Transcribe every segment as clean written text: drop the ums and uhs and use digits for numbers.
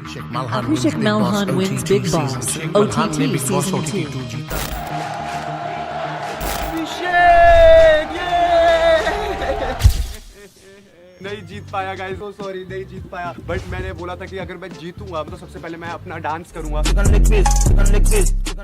Abhishek Malhan wins Big Boss OTT Season 2. नहीं जीत पाया guys, so sorry, नहीं जीत पाया। बट मैंने बोला था कि अगर मैं जीतूंगा तो सबसे पहले मैं अपना डांस करूंगा।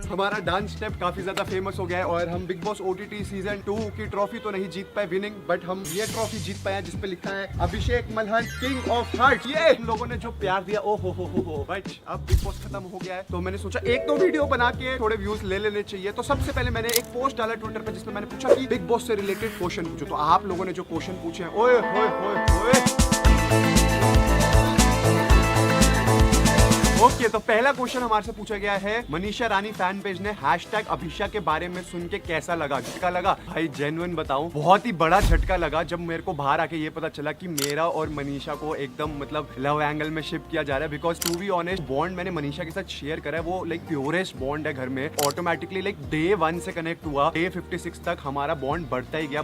हमारा डांस स्टेप काफी ज्यादा फेमस हो गया है और हम बिग बॉस ओटीटी सीजन 2 की ट्रॉफी तो नहीं जीत पाए विनिंग, बट हम ये ट्रॉफी जीत पाए जिसपे लिखा है अभिषेक मल्हन किंग ऑफ हार्ट। ये लोगों ने जो प्यार दिया, ओ हो। बट अब बिग बॉस खत्म हो गया है तो मैंने सोचा एक दो वीडियो बना के थोड़े व्यूज ले लेने चाहिए। तो सबसे पहले मैंने एक पोस्ट डाला ट्विटर पे जिसमें मैंने पूछा कि बिग बॉस से रिलेटेड क्वेश्चन पूछो। तो आप लोगों ने जो क्वेश्चन पूछे हैं, ओए ओके, तो पहला क्वेश्चन हमारे से पूछा गया है मनीषा रानी फैन पेज ने हैशटैग अभिषा के बारे में सुन के कैसा लगा, झटका लगा? भाई जेन्युइन बताऊं, बहुत ही बड़ा झटका लगा जब मेरे को बाहर आके ये पता चला कि मेरा और मनीषा को एकदम मतलब लव एंगल में शिप किया जा रहा है। Because to be honest, bond मैंने मनीषा के साथ शेयर करा है, वो लाइक प्योरेस्ट बॉन्ड है घर में। ऑटोमेटिकली लाइक डे 1 से कनेक्ट हुआ, डे 56 तक हमारा बॉन्ड बढ़ता ही गया।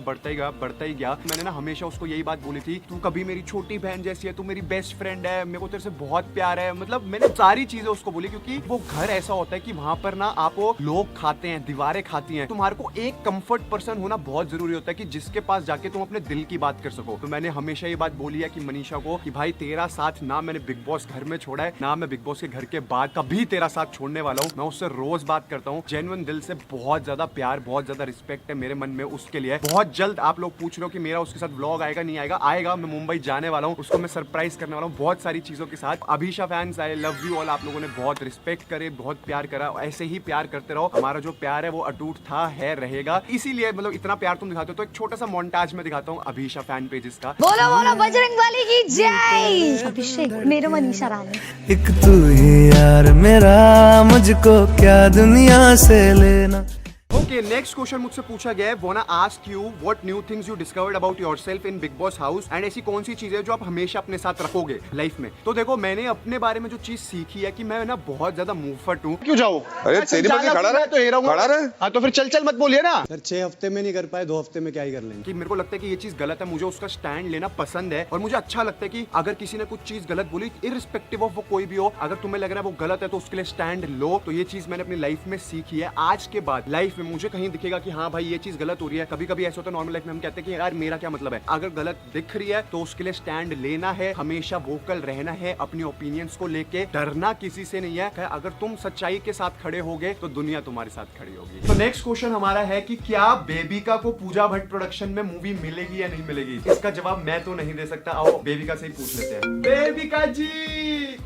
मैंने ना हमेशा उसको यही बात बोली थी, तू कभी मेरी छोटी बहन जैसी है, तू मेरी बेस्ट फ्रेंड है, मेरे को तेरे से बहुत प्यार है। मतलब मैंने सारी चीजें उसको बोली, क्योंकि वो घर ऐसा होता है कि वहां पर ना आपको लोग खाते हैं, दीवारें खाती हैं। तुम्हारे को एक कंफर्ट पर्सन होना बहुत जरूरी होता है कि जिसके पास जाके तुम अपने दिल की बात कर सको। तो मैंने हमेशा ये बात बोली है कि मनीषा को कि भाई तेरा साथ ना मैंने बिग बॉस घर में छोड़ा है, ना मैं बिग बॉस के घर के बाद कभी तेरा साथ छोड़ने वाला हूँ। मैं उससे रोज बात करता हूँ, जेन्युइन दिल से बहुत ज्यादा प्यार, बहुत ज्यादा रिस्पेक्ट है मेरे मन में उसके लिए। बहुत जल्द आप लोग पूछ रहे हो कि मेरा उसके साथ व्लॉग आएगा, नहीं आएगा। मैं मुंबई जाने वाला हूँ, उसको मैं सरप्राइज करने वाला हूँ बहुत सारी चीजों के साथ। Abhisha fans, I love you all. आप लोगों ने बहुत रिस्पेक्ट करे, बहुत प्यार करा, ऐसे ही प्यार करते रहो। हमारा जो प्यार है वो अटूट था, है, रहेगा। इसीलिए मतलब इतना प्यार तुम दिखाते हो। तो एक छोटा सा मोन्टाज में दिखाता हूँ अभिषा फैन पेजेस का। बोलो बजरंगबली की जय। अभिषेक मेरे मनीषा रानी, एक तू ही यार मेरा, मुझको क्या दुनिया से लेना। ओके, नेक्स्ट क्वेश्चन मुझसे पूछा गया है, wanna ask you what new things you discovered about yourself in Bigg Boss house, and ऐसी कौन सी चीजें जो आप हमेशा अपने साथ रखोगे लाइफ में। तो देखो, मैंने अपने बारे में जो चीज सीखी है कि मैं ना बहुत ज्यादा मुंहफट हूँ। क्यों जाऊँ? अरे तेरी मर्जी, खड़ा रहे तो ये रहूंगा। खड़ा रहे। हाँ तो फिर चल मत बोलिए ना। सर 6 हफ्ते में नहीं कर पाए, 2 हफ्ते में क्या ही कर लेंगे। कि मेरे को लगता है कि ये चीज गलत है, मुझे उसका स्टैंड लेना पसंद है। और मुझे अच्छा लगता है कि अगर किसी ने कुछ चीज गलत बोली, इररिस्पेक्टिव ऑफ वो कोई भी हो, अगर तुम्हें लग रहा है वो गलत है तो उसके लिए स्टैंड लो। तो ये चीज मैंने अपनी लाइफ में सीखी है। आज के बाद लाइफ में मुझे कहीं दिखेगा कि हाँ भाई ये चीज गलत हो रही है, कभी कभी ऐसा होता है नॉर्मल लाइफ में हम कहते हैं कि यार मेरा क्या मतलब है। अगर गलत दिख रही है तो उसके लिए स्टैंड लेना है, हमेशा वोकल रहना है, अपनी ओपिनियंस को लेके डरना किसी से नहीं है। अगर तुम सच्चाई के साथ खड़े होगे तो दुनिया तुम्हारे साथ खड़ी होगी। तो नेक्स्ट क्वेश्चन हमारा है कि क्या बेबिका को पूजा भट्ट प्रोडक्शन में मूवी मिलेगी या नहीं मिलेगी। इसका जवाब मैं तो नहीं दे सकता, आओ बेबिका से ही पूछ लेते हैं। बेबिका जी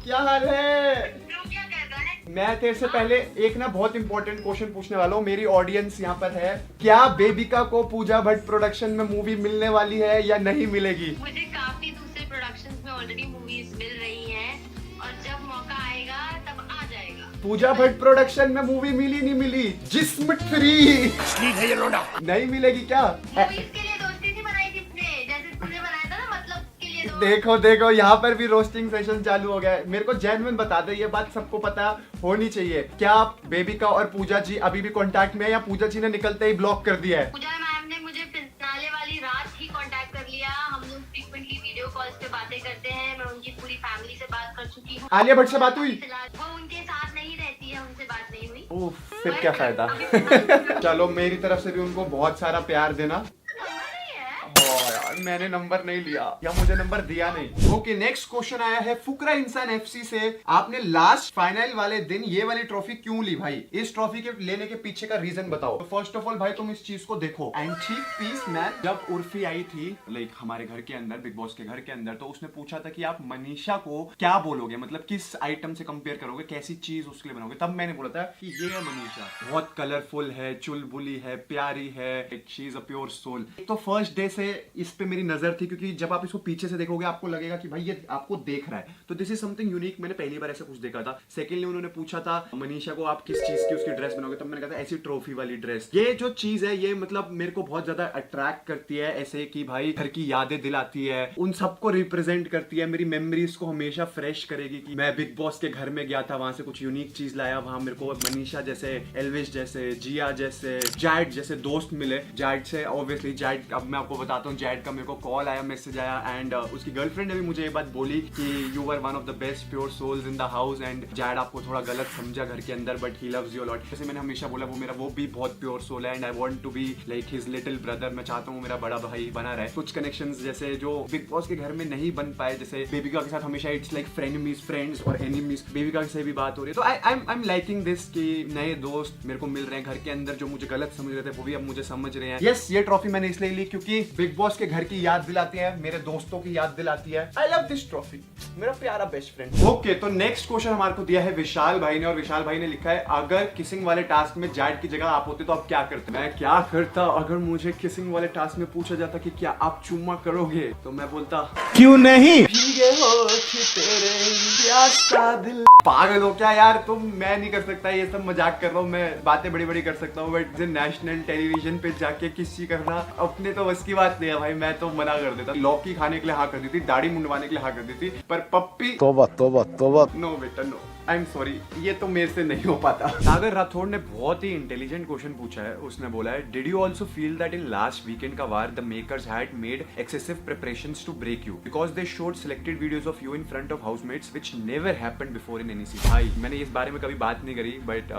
क्या हाल है? मैं तेरे से पहले एक ना बहुत इंपॉर्टेंट क्वेश्चन पूछने वाला हूँ, मेरी ऑडियंस यहाँ पर है। क्या बेबिका को पूजा भट्ट प्रोडक्शन में मूवी मिलने वाली है या नहीं मिलेगी? मुझे काफी दूसरे प्रोडक्शंस में ऑलरेडी मूवीज मिल रही हैं और जब मौका आएगा तब आ जाएगा। पूजा भट्ट प्रोडक्शन में मूवी मिली नहीं मिली? जिस्म 3 नहीं मिलेगी क्या? मूवीज के लिए दोस्ती नहीं बनाई जिसने, जैसे तूने बनाया था ना, मतलब के लिए देखो यहाँ पर भी रोस्टिंग सेशन चालू हो गया है। मेरे को जेन्युइन बता दे, ये बात सबको पता होनी चाहिए। क्या बेबिका और पूजा जी अभी भी कांटेक्ट में है या पूजा जी ने निकलते ही ब्लॉक कर दिया है? पूजा मैम ने मुझे फिनाले वाली रात ही कांटेक्ट कर लिया। हम लोग फ्रीक्वेंटली वीडियो कॉल्स पे बातें करते हैं। मैं उनकी पूरी फैमिली से बात कर चुकी हूँ। आलिया भट्ट से बात हुई? वो उनके साथ नहीं रहती है, उनसे बात नहीं हुई। ओह, फिर क्या फायदा। चलो मेरी तरफ से भी उनको बहुत सारा प्यार देना। यार मैंने नंबर नहीं लिया या मुझे नंबर दिया नहीं। ओके, नेक्स्ट क्वेश्चन आया है फुकरा इंसान एफसी से। आपने लास्ट फाइनल वाले दिन ये वाली ट्रॉफी क्यों ली भाई? इस ट्रॉफी के लेने के पीछे का रीजन बताओ। तो फर्स्ट ऑफ ऑल भाई तुम इस चीज को देखो, एंटीक पीस मैन जब उर्फी आई थी लाइक हमारे घर के अंदर, बिग बॉस के घर के अंदर, तो उसने पूछा था कि आप मनीषा को क्या बोलोगे, मतलब किस आइटम से कंपेयर करोगे, कैसी चीज उसके लिए बनाओगे। तब मैंने बोला था कि ये है मनीषा, बहुत कलरफुल है, चुलबुली है, प्यारी है, she is a pure soul. तो फर्स्ट डे से इस पे मेरी नजर थी, क्योंकि जब आप इसको पीछे से देखोगे आपको लगेगा कि भाई ये आपको देख रहा है। तो दिस इज समथिंग यूनिक, मैंने पहली बार ऐसा कुछ देखा था। सेकेंडली उन्होंने पूछा था मनीषा को आप किस चीज की उसकी ड्रेस बनाओगे, तब मैंने कहा था ऐसी ट्रॉफी वाली ड्रेस। ये जो चीज है ये मतलब मेरे को बहुत ज्यादा अट्रैक्ट करती है, ऐसे कि भाई घर की यादें दिलाती है, उन सबको रिप्रेजेंट करती है, मेरी मेमोरीज को हमेशा फ्रेश करेगी कि मैं बिग बॉस के घर में गया था, वहां से कुछ यूनिक चीज लाया, वहां मेरे को मनीषा जैसे, एल्विश जैसे, जिया जैसे, जैड जैसे दोस्त मिले। जैड से ऑब्वियसली, जैड अब मैं आपको बताता हूँ, जैड का मेरे को कॉल आया, मैसेज आया एंड उसकी गर्लफ्रेंड ने भी मुझे ये बात बोली कि you were one of the best pure souls in the house and Jad आपको थोड़ा गलत समझा घर के अंदर but he loves you lot. जैसे मैंने हमेशा बोला वो भी बहुत प्योर सोल है and I want to be like his little brother. मैं चाहता हूँ मेरा बड़ा भाई बना रहे। कुछ कनेक्शंस जैसे जो बिग बॉस के घर में नहीं बन पाए, जैसे बेबिका के साथ हमेशा इट्स लाइक फ्रेंड्स और एनिमीज। बेबिका से भी बात हो रही है तो आई एम लाइकिंग दिस कि नए दोस्त मेरे को मिल रहे हैं घर के अंदर। जो मुझे गलत समझ रहे थे वो भी अब मुझे समझ रहे हैं। यस, ये ट्रॉफी मैंने इसलिए ली क्योंकि बिग बॉस के घर की याद दिलाती है, मेरे दोस्तों की याद दिलाती है। आई लव दिस ट्रॉफी, मेरा प्यारा बेस्ट फ्रेंड। ओके, तो नेक्स्ट क्वेश्चन हमारे को दिया है विशाल भाई ने और विशाल भाई ने लिखा है अगर किसिंग वाले टास्क में जैड की जगह आप होते तो आप क्या करते? मैं क्या करता अगर मुझे किसिंग वाले टास्क में पूछा जाता कि क्या आप चुम्मा करोगे तो मैं बोलता क्यों नहीं? भीगे होठ तेरे प्यासा दिल। पागल हो क्या यार तुम? मैं नहीं कर सकता ये सब, मजाक कर रहा हूँ मैं, बातें बड़ी बड़ी कर सकता हूँ बट नेशनल टेलीविजन पे जाके किसी करना अपने तो बस की बात नहीं है भाई। मैं तो मना कर देता। लौकी खाने के लिए हाँ कर दी थी, दाढ़ी मुंडवाने के लिए हाँ कर दी थी, पर पप्पी तोबा तोबा तोबा। नो बेटा नो, आई एम सॉरी, ये तो मेरे से नहीं हो पाता। सागर राठौड़ ने बहुत ही इंटेलिजेंट क्वेश्चन पूछा है। उसने बोला है did you also feel that in last weekend का वार the makers had made excessive preparations to break you because they showed selected videos of you in front of housemates which never happened before in any season. भाई मैंने इस बारे में कभी बात नहीं करी but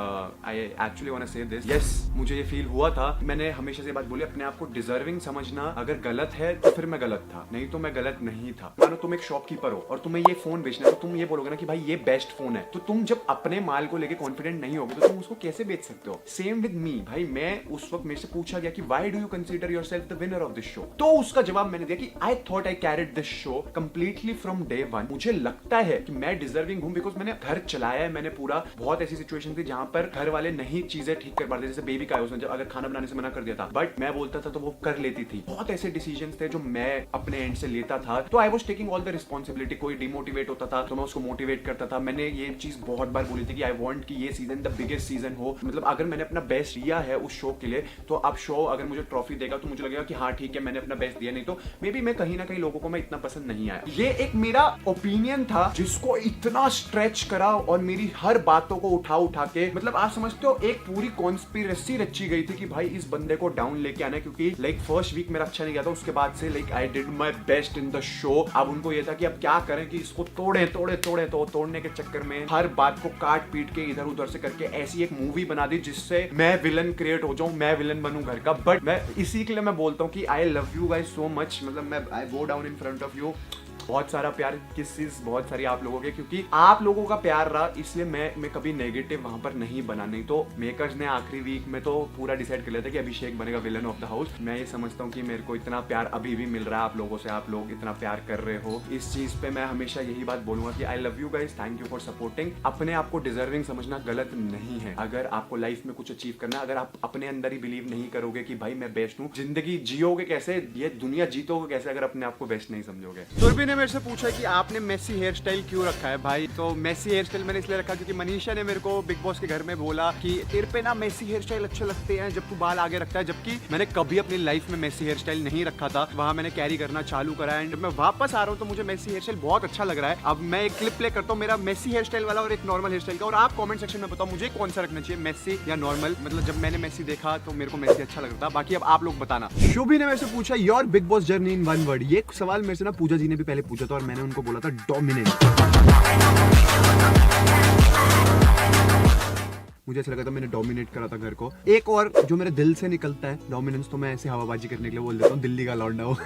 I actually want to say this. Yes, मुझे ये फील हुआ था। मैंने हमेशा से बात बोली अपने आप को डिजर्विंग समझना। अगर गलत है तो फिर मैं गलत था, नहीं तो मैं गलत नहीं था। मानो तुम एक शॉपकीपर हो और तुम्हें ये फोन बेचना है तो तुम ये बोलोगे ना कि भाई ये बेस्ट फोन है, तो तुम जब अपने माल को लेके कॉन्फिडेंट नहीं होगे तो तुम उसको कैसे बेच सकते हो? सेम विद मी भाई। मैं उस वक्त मेरे से पूछा गया कि why do you consider yourself the winner of this show, तो उसका जवाब मैंने दिया कि I thought I carried this show completely from day one. मुझे लगता है कि मैं डिजर्विंग हूं बिकॉज मैंने घर चलाया है। मैंने पूरा बहुत ऐसी सिचुएशन थी जहां पर घर वाले नहीं चीजें ठीक कर पाते, जैसे बेबी का उसने अगर खाना बनाने से मना कर दिया था बट मैं बोलता था तो वो कर लेती थी। बहुत ऐसे डिसीजंस थे जो मैं अपने एंड से लेता था, तो I was taking all the responsibility. कोई डिमोटिवेट होता था तो मैं उसको मोटिवेट करता था। मैंने ये चीज बहुत बार बोली थी कि आई वांट कि ये सीजन द बिगेस्ट सीजन हो। मतलब अगर मैंने अपना बेस्ट दिया है उस शो के लिए तो अब शो अगर मुझे ट्रॉफी देगा तो मुझे लगेगा कि हाँ ठीक है मैंने अपना बेस्ट दिया, नहीं तो मे बी मैं कहीं ना कहीं लोगों को मैं इतना पसंद नहीं आया। ये एक मेरा ओपिनियन था जिसको इतना स्ट्रेच करा और मेरी हर बातों को उठा के, मतलब आप समझते हो एक पूरी कॉन्स्पिरेसी रची गई थी कि भाई इस बंदे को डाउन लेके आना है। क्योंकि लाइक फर्स्ट वीक मेरा अच्छा नहीं गया था, उसके बाद से like I did my best in the show. अब उनको ये था कि अब क्या करें कि इसको तोड़े तो तोड़ने के चक्कर में हर बात को काट पीट के इधर उधर से करके ऐसी एक मूवी बना दी जिससे मैं विलन क्रिएट हो जाऊं, मैं विलन बनूं घर का। बट मैं इसी के लिए मैं बोलता हूं कि I love you guys so much. मतलब मैं I go down in front of you. बहुत सारा प्यार, किस्सेस बहुत सारी आप लोगों के, क्योंकि आप लोगों का प्यार रहा इसलिए मैं कभी नेगेटिव वहां पर नहीं बना। नहीं तो मेकर्स ने आखिरी वीक में तो पूरा डिसाइड कर लिया था कि अभिषेक बनेगा विलन ऑफ द हाउस। मैं ये समझता हूँ कि मेरे को इतना प्यार अभी भी मिल रहा है आप लोगों से, आप लोग इतना प्यार कर रहे हो। इस चीज पे मैं हमेशा यही बात बोलूंगा कि I love you guys, thank you for supporting. अपने आप को डिजर्विंग समझना गलत नहीं है। अगर आपको लाइफ में कुछ अचीव करना, अगर आप अपने अंदर ही बिलीव नहीं करोगे कि भाई मैं बेस्ट हूँ, जिंदगी जियोगे कैसे, ये दुनिया जीतोगे कैसे अगर अपने आप को बेस्ट नहीं समझोगे। सुरभि ने मेरे से पूछा कि आपने मेसी हेयर स्टाइल क्यों रखा है भाई? तो मेसी हेयर स्टाइल मैंने इसलिए रखा क्योंकि मनीषा ने मेरे को बिग बॉस के घर में बोला कि तेरे पे ना मेसी हेयर स्टाइल अच्छे लगते हैं जब तू बाल आगे रखता है, जबकि मैंने कभी अपनी लाइफ में मेसी हेयर स्टाइल नहीं रखा था। वहां मैंने कैरी करना चालू करा एंड मैं वापस आ रहा हूँ तो मुझे मेसी हेयर स्टाइल बहुत अच्छा लग रहा है। अब मैं एक क्लिप प्ले करता हूँ मेरा मेसी हेयर स्टाइल वाला और एक नॉर्मल हेयर स्टाइल का, और आप कमेंट सेक्शन में बताओ मुझे कौन सा रखना चाहिए, मेसी या नॉर्मल। मतलब जब मैंने मेसी देखा तो मेरे को मेसी अच्छा लग रहा था, बाकी अब आप लोग बताना। शुभी ने मेरे से पूछा your big boss journey in one word. ये सवाल मेरे से ना पूजा जी ने भी पहले पूछा था और मैंने उनको बोला था डोमिनेट। मुझे ऐसा लगा था मैंने डोमिनेट करा था घर को। एक और जो मेरे दिल से निकलता है डोमिनेंस, तो मैं ऐसे हवाबाजी करने के लिए बोल देता हूँ दिल्ली का लौंडा हो।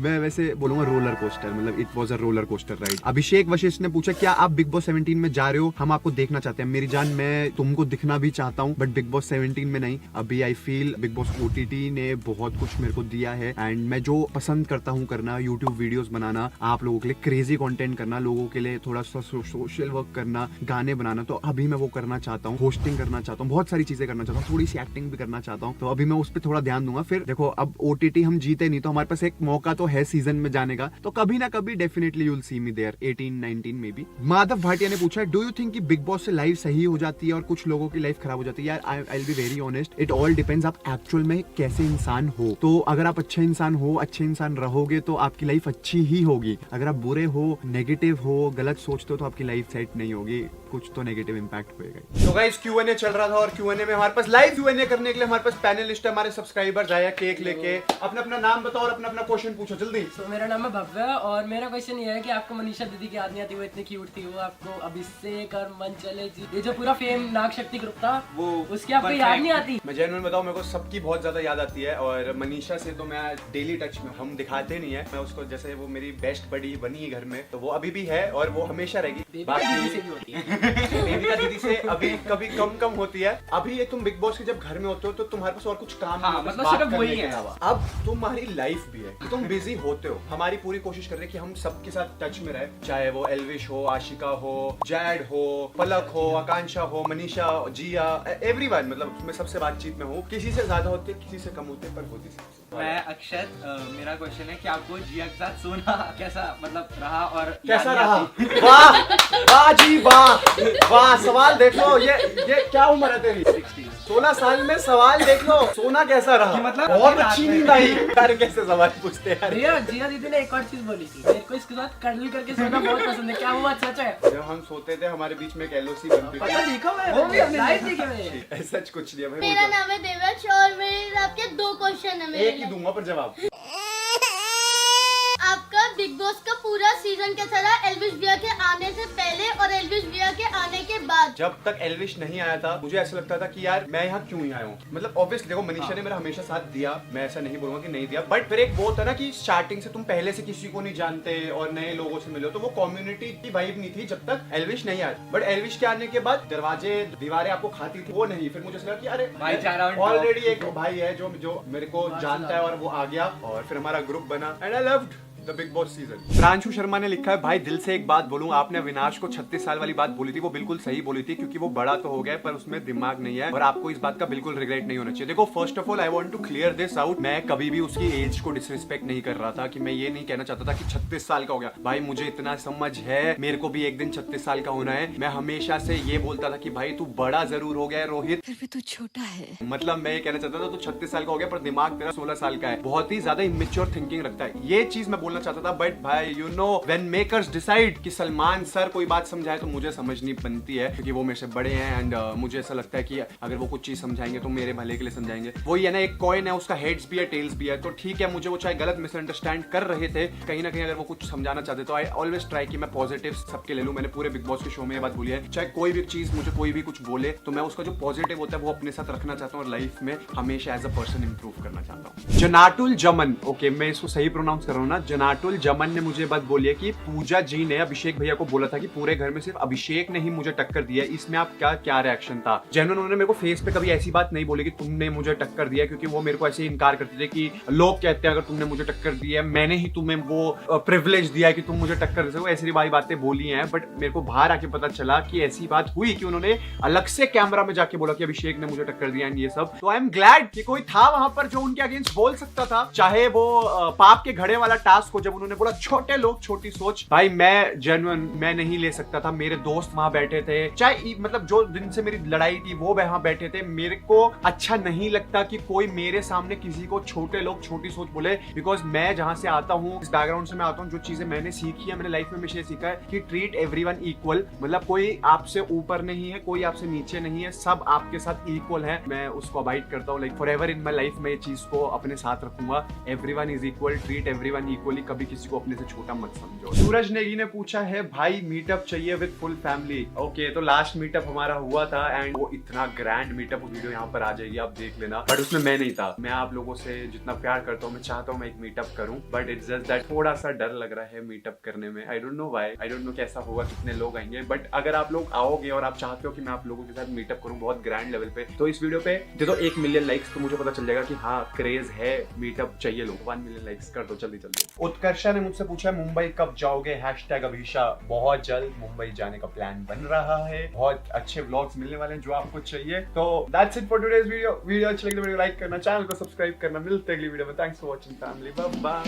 मैं वैसे बोलूंगा रोलर कोस्टर, मतलब it was a roller coaster ride. Abhishek Vashisht ने पूछा क्या आप बिग बॉस 17 में जा रहे हो? हम आपको देखना चाहते हैं मेरी जान, मैं तुमको दिखना भी चाहता हूँ बट बिग बॉस 17 में नहीं। अभी I feel big boss OTT ने बहुत कुछ मेरे को दिया है एंड मैं जो पसंद करता हूँ करना, यूट्यूब वीडियोस बनाना, आप लोगों के लिए क्रेजी कंटेंट करना, लोगों के लिए थोड़ा सा सोशल वर्क करना, गाने बनाना, तो अभी मैं वो करना चाहता हूँ। होस्टिंग करना चाहता हूँ, बहुत सारी चीजें करना चाहता हूँ, थोड़ी सी एक्टिंग भी करना चाहता हूँ, तो अभी मैं उस पर थोड़ा ध्यान दूंगा। फिर देखो अब OTT हम जीते नहीं तो हमारे पास एक मौका तो है सीजन में जाने का, तो कभी ना कभी definitely you will see me there 18-19 में भी। माधव भाटिया ने पूछा डू यू थिंक कि बिग बॉस से लाइफ सही हो जाती है और कुछ लोगों की लाइफ खराब हो जाती है? यार I will be very honest, it all depends आप एक्चुअल में कैसे इंसान हो। तो अगर आप अच्छे इंसान हो, अच्छे इंसान रहोगे तो आपकी लाइफ अच्छी ही होगी। अगर आप बुरे हो, नेगेटिव हो, गलत सोचते हो तो आपकी लाइफ सेट नहीं होगी, कुछ तो नेगेटिव इंपैक्ट होएगा। तो गाइस गाइस Q&A चल रहा था और Q&A में हमारे पास लाइव Q&A करने के लिए हमारे पास पैनलिस्ट है, हमारे सब्सक्राइबर्स आए केक लेके। अपना अपना नाम बताओ और अपना अपना क्वेश्चन पूछो जल्दी। तो मेरा नाम है भव्य और मेरा क्वेश्चन ये है कि आपको मनीषा दीदी की याद नहीं आती? वो इतनी क्यूट थी, वो आपको अभिषेक और मंचले जी, ये जो पूरा फेम नाग शक्ति ग्रुप था, वो उसकी आपको याद नहीं आती? मैं जेन्युइन बताऊं, मेरे को सबकी बहुत ज्यादा याद आती है और मनीषा से तो मैं डेली टच में, हम दिखाते नहीं है, मैं उसको जैसे वो मेरी बेस्ट बडी बनी है घर में, तो वो अभी भी है और वो हमेशा रहेगी। देविका दीदी से अभी कभी कम होती है। अभी ये तुम बिग बॉस के जब घर में होते हो तो तुम्हारे पास और कुछ काम नहीं होता, मतलब सिर्फ वही है। अब तुम्हारी लाइफ भी है कि तुम बिजी होते हो। हमारी पूरी कोशिश कर रहे हैं कि हम सबके साथ टच में रहे, चाहे वो एल्विश हो, आशिका हो, जैड हो, पलक हो, आकांक्षा हो, मनीषा, जिया, एवरीवन, मतलब मैं सबसे बातचीत में हूँ। किसी से ज्यादा होते, किसी से कम होते, पर होती सबसे। मैं अक्षत, मेरा क्वेश्चन है कि आपको जिया के साथ सोना कैसा मतलब रहा और कैसा रहा? वाह वाह जी वाह, सवाल देख लो। ये क्या उम्र है तेरी? 16 साल में सवाल देख लो, सोना कैसा रहा? मतलब बहुत अच्छी नींद आई। यार कैसे सवाल पूछते हैं यार। जिया दीदी ने एक और चीज बोली थी, मेरे को इसके साथ कर्ली करके सोना बहुत पसंद है, क्या वो बात सच है? जब हम सोते थे हमारे बीच में एक LOC बनती पता थी। देखा मैं, वो भी हमने लाइव देखी मैंने। सच कुछ नहीं है भाई। मेरा नाम है देवच और मेरे आपके 2 क्वेश्चन है मेरे एक ही दूंगा पर जवाब। आपका बिग बॉस का पूरा सीजन कैसा रहा, एल्विश भैया के आने से पहले और एल्विश भैया के आने के बाद? जब तक एल्विश नहीं आया था मुझे ऐसा लगता था कि यार मैं यहाँ क्यों ही आया हूँ। मतलब ऑब्वियसली देखो मनीषा ने मेरा हमेशा साथ दिया, मैं ऐसा नहीं बोलूंगा कि नहीं दिया, बट फिर एक वो होता ना कि स्टार्टिंग से तुम पहले से किसी को नहीं जानते और नए लोगों से मिलो, तो वो कम्युनिटी की वाइब नहीं थी जब तक एल्विश नहीं आया। बट एल्विश के आने के बाद दरवाजे दीवारें आपको खाती थी, वो नहीं। फिर मुझे लगा कि अरे भाईचारा ऑलरेडी एक भाई है जो मेरे को जानता है और वो आ गया और फिर हमारा ग्रुप बना and I loved the big boss season. Pranshu Sharma ने लिखा है, भाई दिल से एक बात बोलूं, आपने अविनाश को 36 साल वाली बात बोली थी, वो बिल्कुल सही बोली थी क्योंकि वो बड़ा तो हो गया पर उसमें दिमाग नहीं है और आपको इस बात का बिल्कुल रिग्रेट नहीं होना चाहिए। देखो first of all I want to clear this out, मैं कभी भी उसकी एज को डिसरिस्पेक्ट नहीं कर रहा था कि मैं ये नहीं कहना चाहता था कि 36 साल का हो गया। भाई मुझे इतना समझ है, मेरे को भी एक दिन 36 साल का होना है। मैं हमेशा से ये बोलता था कि भाई तू बड़ा जरूर हो गया है रोहित, फिर भी तू छोटा है। मतलब मैं ये कहना चाहता था तू 36 साल का हो गया पर दिमाग तेरा 16 साल का है, बहुत ही ज्यादा इमेच्योर थिंकिंग रखता है। ये चीज मैं बोलना चाहता था। बट भाई you know when makers decide कि सलमान सर कोई बात समझाए तो मुझे समझनी बनती है क्योंकि वो मेरे से बड़े हैं एंड मुझे ऐसा लगता है कि अगर वो कुछ चीज समझाएंगे तो मेरे भले के लिए समझाएंगे। वही है ना, एक कॉइन है, उसका हेड्स भी है टेल्स भी है, तो ठीक है मुझे वो चाहे गलत मिसअंडरस्टैंड कर रहे थे कहीं ना कहीं, अगर वो कुछ समझाना चाहते तो आई ऑलवेज ट्राई कि मैं पॉजिटिव सबके ले लूं। मैंने पूरे बिग बॉस के शो में ये बात बोली है, चाहे कोई भी चीज मुझे कोई भी कुछ बोले तो मैं उसका जो पॉजिटिव होता है वो अपने साथ रखना चाहता हूँ और लाइफ में हमेशा एज अ पर्सन इंप्रूव करना चाहता हूँ। जनाटुल जमन, ओके मैं इसको सही प्रोनाउंस कर रहा हूँ ना, जनाटुल जमन ने मुझे बात बोली है कि पूजा जी ने अभिषेक भैया को बोला था कि पूरे घर में सिर्फ अभिषेक ने ही मुझे टक्कर दिया, इसमें आप क्या रिएक्शन था? जेन्युइन उन्होंने मेरे को फेस पे कभी ऐसी बात नहीं बोली कि तुमने मुझे टक्कर दिया, क्योंकि वो मेरे को ऐसे इनकार करते थे कि लोग कहते हैं अगर तुमने मुझे टक्कर दी है, मैंने ही तुम्हें वो प्रिविलेज दिया कि तुम मुझे टक्कर दे सको, ऐसी भाई बातें बोली हैं। बट मेरे को बाहर आके पता चला कि ऐसी बात हुई कि उन्होंने अलग से कैमरा में जाके बोला कि अभिषेक ने मुझे टक्कर दिया एंड ये सब। तो आई एम ग्लैड कि कोई था वहां पर जो उनके अगेंस्ट बोल सकता था, चाहे वो पाप के घड़े वाला टास्क हो जब उन्होंने बोला छोटे लोग छोटी सोच। भाई मैं जेन्युइन मैं नहीं ले सकता था, मेरे दोस्त वहां बैठे थे, चाहे मतलब जो दिन से मेरी लड़ाई थी वो वहां बैठे थे। मेरे को अच्छा नहीं लगता कि कोई मेरे सामने किसी को छोटे लोग छोटी सोच बोले, बिकॉज मैं जहां से आता हूँ, इस बैकग्राउंड से मैं आता हूँ, जो चीजें मैंने सीखी है, मैंने लाइफ में हमेशा सीखा है कि ट्रीट एवरीवन इक्वल, मतलब कोई आपसे ऊपर नहीं है, कोई आपसे नीचे नहीं है, सब आपके साथ इक्वल है। मैं उसको अवॉइड करता हूँ, like forever in my life में ये चीज को अपने साथ रखूंगा। Everyone is equal, treat everyone equally, कभी किसी को अपने से छोटा मत समझो। सूरज नेगी ने पूछा है, भाई मीटअप चाहिए विद फुल फैमिली। ओके तो लास्ट मीटअप हमारा हुआ था एंड वो इतना ग्रैंड मीटअप, वीडियो यहाँ पर आ जाएगी आप देख लेना, बट उसमें मैं नहीं था। मैं आप लोगों से जितना प्यार करता हूँ, मैं चाहता हूँ मैं एक मीटअप करूँ, बट इट्स जस्ट दैट थोड़ा सा डर लग रहा है मीटअप करने में। I don't know why, I don't know कैसा होगा, कितने लोग आएंगे, बट अगर आप लोग आओगे और आप चाहते हो कि मैं आप लोगों के साथ मीटअप करूँ बहुत ग्रैंड लेवल पे, तो इस वीडियो पे दे दो 1 मिलियन लाइक्स, तो मुझे पता चल जाएगा कि हाँ क्रेज है, मीटअप चाहिए लोग। 1 मिलियन लाइक्स कर दो जल्दी जल्दी। उत्कर्षा ने मुझसे पूछा मुंबई कब जाओगे, #अभिषा। बहुत जल्द मुंबई जाने का प्लान बन रहा है, बहुत अच्छे व्लॉग्स मिलने वाले हैं जो आपको चाहिए। तो that's it for today's video. Video अच्छी लगी तो वीडियो लाइक करना, चैनल को सब्सक्राइब करना। मिलते हैं अगली वीडियो में। Thanks for watching family, bye bye.